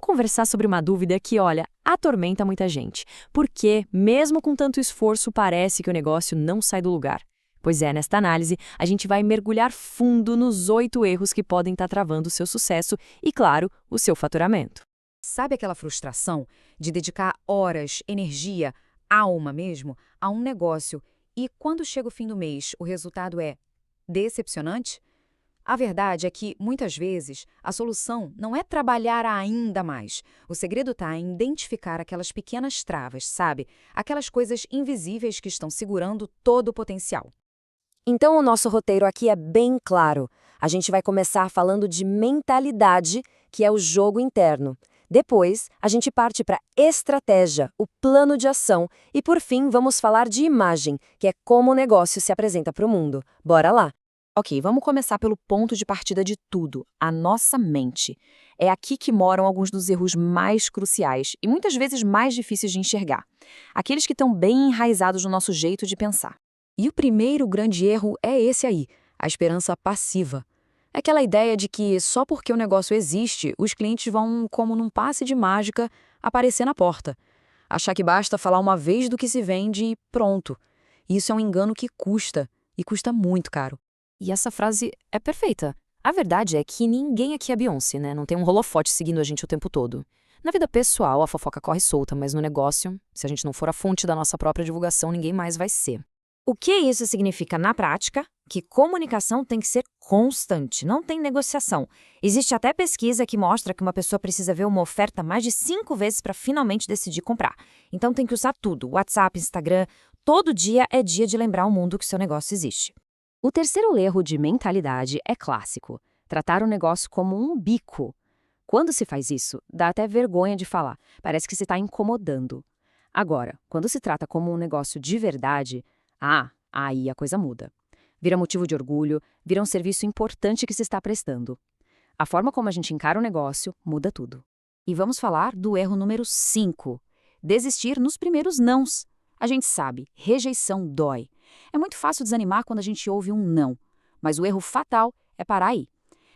conversar sobre uma dúvida que, olha, atormenta muita gente. Porque, mesmo com tanto esforço, parece que o negócio não sai do lugar. Pois é, nesta análise, a gente vai mergulhar fundo nos 8 erros que podem estar travando o seu sucesso e, claro, o seu faturamento. Sabe aquela frustração de dedicar horas, energia, alma mesmo, a um negócio e quando chega o fim do mês o resultado é decepcionante? A verdade é que, muitas vezes, a solução não é trabalhar ainda mais. O segredo está em identificar aquelas pequenas travas, sabe? Aquelas coisas invisíveis que estão segurando todo o potencial. Então, o nosso roteiro aqui é bem claro. A gente vai começar falando de mentalidade, que é o jogo interno. Depois, a gente parte para estratégia, o plano de ação. E, por fim, vamos falar de imagem, que é como o negócio se apresenta para o mundo. Bora lá! Ok, vamos começar pelo ponto de partida de tudo, a nossa mente. É aqui que moram alguns dos erros mais cruciais e muitas vezes mais difíceis de enxergar. Aqueles que estão bem enraizados no nosso jeito de pensar. E o primeiro grande erro é esse aí, a esperança passiva. É aquela ideia de que só porque o negócio existe, os clientes vão, como num passe de mágica, aparecer na porta. Achar que basta falar uma vez do que se vende e pronto. Isso é um engano que custa, e custa muito caro. E essa frase é perfeita. A verdade é que ninguém aqui é Beyoncé, né? Não tem um holofote seguindo a gente o tempo todo. Na vida pessoal, a fofoca corre solta, mas no negócio, se a gente não for a fonte da nossa própria divulgação, ninguém mais vai ser. O que isso significa na prática? Que comunicação tem que ser constante, não tem negociação. Existe até pesquisa que mostra que uma pessoa precisa ver uma oferta mais de 5 vezes para finalmente decidir comprar. Então tem que usar tudo, WhatsApp, Instagram, todo dia é dia de lembrar ao mundo que seu negócio existe. O terceiro erro de mentalidade é clássico: tratar o negócio como um bico. Quando se faz isso, dá até vergonha de falar, parece que se está incomodando. Agora, quando se trata como um negócio de verdade, aí a coisa muda. Vira motivo de orgulho, vira um serviço importante que se está prestando. A forma como a gente encara o negócio muda tudo. E vamos falar do erro número 5: desistir nos primeiros nãos. A gente sabe, rejeição dói. É muito fácil desanimar quando a gente ouve um não, mas o erro fatal é parar aí.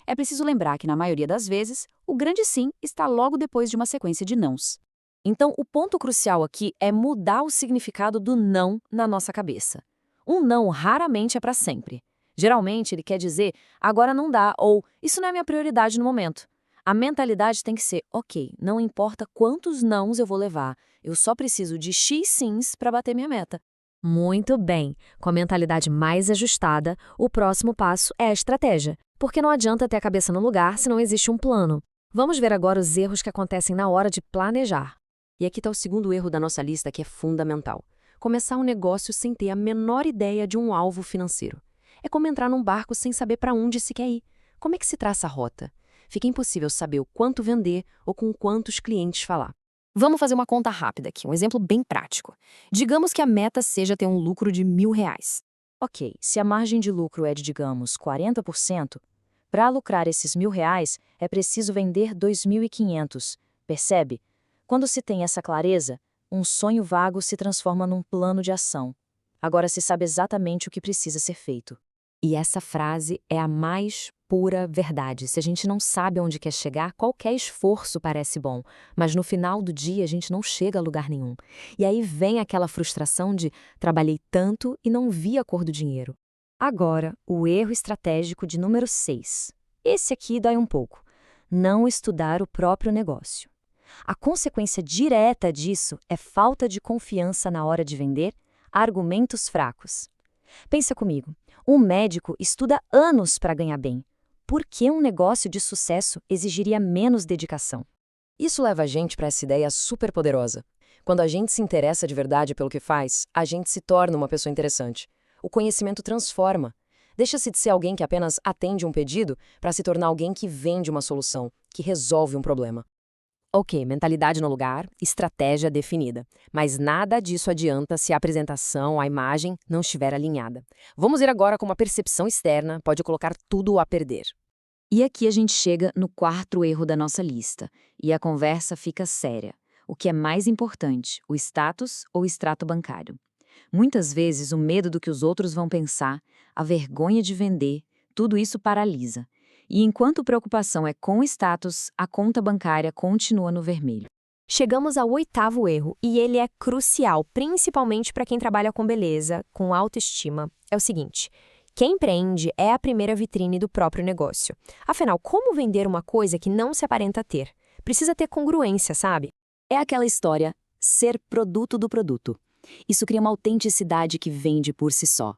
É preciso lembrar que, na maioria das vezes, o grande sim está logo depois de uma sequência de nãos. Então, o ponto crucial aqui é mudar o significado do não na nossa cabeça. Um não raramente é para sempre. Geralmente, ele quer dizer, agora não dá, ou isso não é minha prioridade no momento. A mentalidade tem que ser, ok, não importa quantos nãos eu vou levar, eu só preciso de X sims para bater minha meta. Muito bem. Com a mentalidade mais ajustada, o próximo passo é a estratégia, porque não adianta ter a cabeça no lugar se não existe um plano. Vamos ver agora os erros que acontecem na hora de planejar. E aqui está o segundo erro da nossa lista, que é fundamental. Começar um negócio sem ter a menor ideia de um alvo financeiro. É como entrar num barco sem saber para onde se quer ir. Como é que se traça a rota? Fica impossível saber o quanto vender ou com quantos clientes falar. Vamos fazer uma conta rápida aqui, um exemplo bem prático. Digamos que a meta seja ter um lucro de R$ 1.000. Ok, se a margem de lucro é de, digamos, 40%, para lucrar esses R$ 1.000 é preciso vender 2.500. Percebe? Quando se tem essa clareza, um sonho vago se transforma num plano de ação. Agora se sabe exatamente o que precisa ser feito. E essa frase é a mais pura verdade. Se a gente não sabe onde quer chegar, qualquer esforço parece bom, mas no final do dia a gente não chega a lugar nenhum. E aí vem aquela frustração de trabalhei tanto e não vi a cor do dinheiro. Agora, o erro estratégico de número 6. Esse aqui dói um pouco. Não estudar o próprio negócio. A consequência direta disso é falta de confiança na hora de vender, argumentos fracos. Pensa comigo, um médico estuda anos para ganhar bem. Por que um negócio de sucesso exigiria menos dedicação? Isso leva a gente para essa ideia super poderosa. Quando a gente se interessa de verdade pelo que faz, a gente se torna uma pessoa interessante. O conhecimento transforma. Deixa-se de ser alguém que apenas atende um pedido para se tornar alguém que vende uma solução, que resolve um problema. Ok, mentalidade no lugar, estratégia definida. Mas nada disso adianta se a apresentação, a imagem, não estiver alinhada. Vamos ver agora como a percepção externa pode colocar tudo a perder. E aqui a gente chega no quarto erro da nossa lista, e a conversa fica séria. O que é mais importante, o status ou o extrato bancário? Muitas vezes o medo do que os outros vão pensar, a vergonha de vender, tudo isso paralisa. E enquanto preocupação é com status, a conta bancária continua no vermelho. Chegamos ao 8º erro, e ele é crucial, principalmente para quem trabalha com beleza, com autoestima. É o seguinte: quem empreende é a primeira vitrine do próprio negócio. Afinal, como vender uma coisa que não se aparenta ter? Precisa ter congruência, sabe? É aquela história, ser produto do produto. Isso cria uma autenticidade que vende por si só.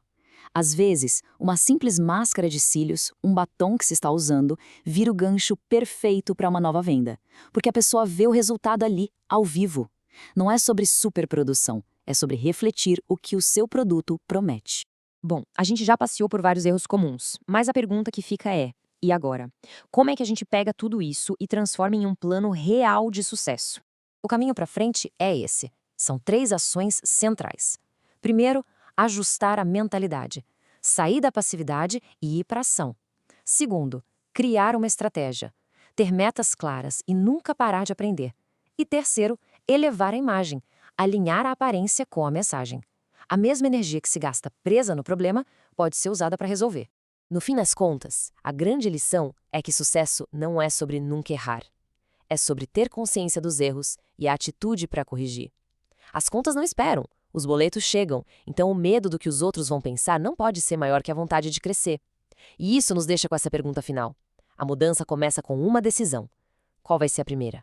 Às vezes, uma simples máscara de cílios, um batom que se está usando, vira o gancho perfeito para uma nova venda. Porque a pessoa vê o resultado ali, ao vivo. Não é sobre superprodução, é sobre refletir o que o seu produto promete. Bom, a gente já passeou por vários erros comuns, mas a pergunta que fica é: e agora? Como é que a gente pega tudo isso e transforma em um plano real de sucesso? O caminho para frente é esse. São 3 ações centrais. Primeiro, ajustar a mentalidade. Sair da passividade e ir para a ação. Segundo, criar uma estratégia. Ter metas claras e nunca parar de aprender. E terceiro, elevar a imagem. Alinhar a aparência com a mensagem. A mesma energia que se gasta presa no problema pode ser usada para resolver. No fim das contas, a grande lição é que sucesso não é sobre nunca errar. É sobre ter consciência dos erros e a atitude para corrigir. As contas não esperam, os boletos chegam, então o medo do que os outros vão pensar não pode ser maior que a vontade de crescer. E isso nos deixa com essa pergunta final. A mudança começa com uma decisão. Qual vai ser a primeira?